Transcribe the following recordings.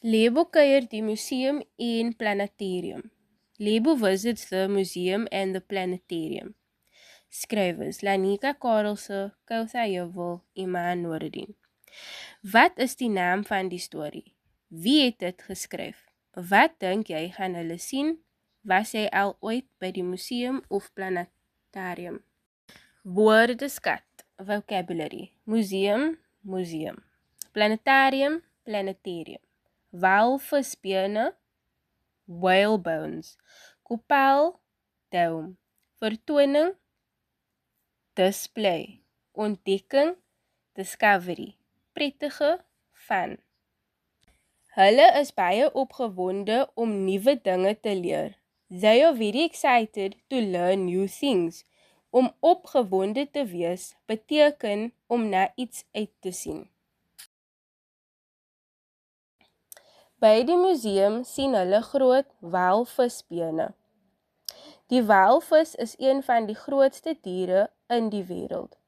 Lebo kuier die museum en planetarium. Lebo visits the museum and the planetarium. Skrywers: Lanika Karelse, Koutha Heuwel, Iman Noordin. Wat is die naam van die storie? Wie het dit geskryf? Wat dink jy gaan hulle sien? Was jy al ooit by die museum of planetarium? Woordeskat, vocabulary: museum, museum. Planetarium, planetarium. Walvisbene, whale bones. Kopel, dome. Vertoning, display. Ontdekking, discovery. Prettige, fun. Hulle is baie opgewonde om nuwe dinge te leer. They are very excited to learn new things. Om opgewonde te wees beteken om na iets uit te sien. By die museum sien hulle groot walvisbene. Die walvis is een van die grootste diere in die wêreld.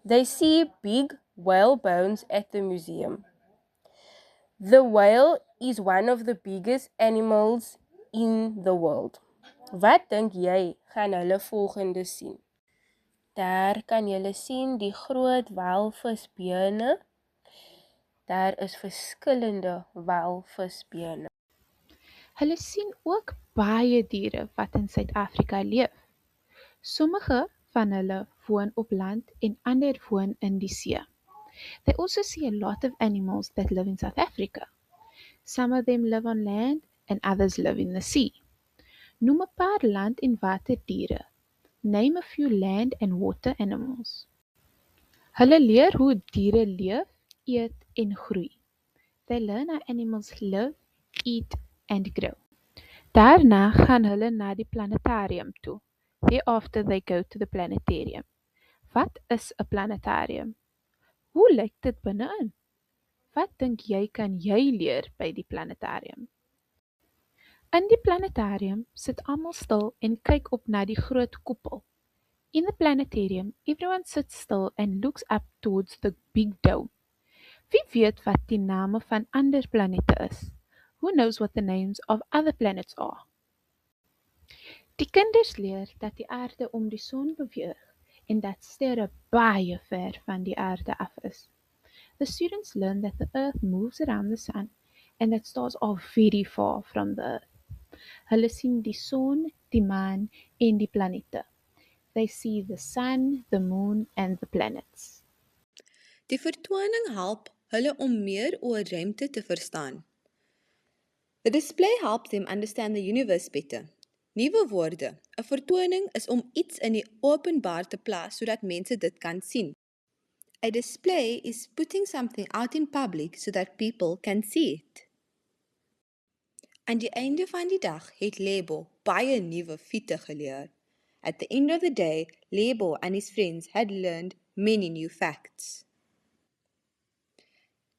They see big whale bones at the museum. The whale is one of the biggest animals in the world. Wat dink jy gaan hulle volgende sien? Daar kan julle sien die groot walvisbene. Daar is verskillende walvisbene. Hulle sien ook baie diere wat in Suid-Afrika leef. Sommige van hulle woon op land en ander woon in die see. They also see a lot of animals that live in South Africa. Some of them live on land and others live in the sea. Noem 'n paar land- en waterdiere. Name a few land and water animals. Hulle leer hoe diere leef, eet en groei. They learn how animals live, eat and grow. Daarna gaan hulle na die planetarium toe. Thereafter they go to the planetarium. Wat is 'n planetarium? Hoe lyk dit binne-in? Wat dink jy kan jy leer by die planetarium? In die planetarium sit almal stil en kyk op na die groot koepel. In the planetarium, everyone sits still and looks up towards the big dome. Wie weet wat die name van ander planete is? Who knows what the names of other planets are? Die kinders leer dat die aarde om die son beweeg en dat sterre baie ver van die aarde af is. The students learn that the earth moves around the sun and that stars are very far from the earth. Hulle sien die son, die maan en die planete. They see the sun, the moon and the planets. Die vertoning help hulle om meer oor ruimte te verstaan. The display helps them understand the universe better. Nuwe woorde. 'n Vertoning is om iets in die openbaar te plaas sodat mense dit kan sien. A display is putting something out in public so that people can see it. Aan die einde van die dag het Lebo baie nuwe feite geleer. At the end of the day, Lebo and his friends had learned many new facts.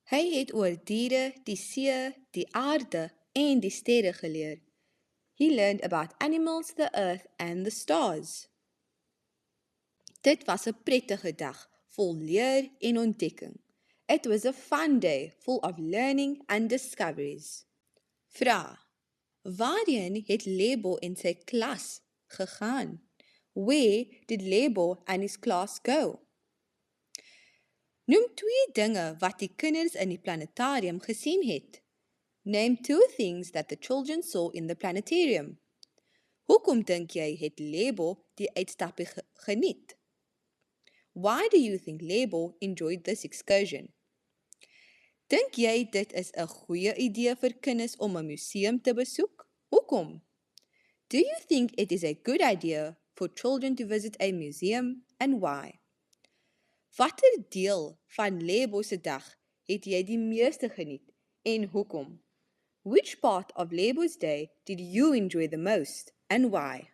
Hy het oor diere, die see, die aarde en die sterre geleer. He learned about animals, the earth and the stars. Dit was 'n prettige dag, vol leer en ontdekking. It was a fun day, full of learning and discoveries. Vraag: waarheen het Lebo en sy klas gegaan? Where did Lebo and his class go? Noem 2 dinge wat die kinders in die planetarium gesien het. Name 2 things that the children saw in the planetarium. Hoekom dink jy het Lebo die uitstapie geniet? Why do you think Lebo enjoyed this excursion? Dink jy dit is 'n goeie idee vir kinders om 'n museum te besoek? Hoekom? Do you think it is a good idea for children to visit a museum and why? Watter deel van Lebo se dag het jy die meeste geniet en hoekom? Which part of Lebo's day did you enjoy the most and why?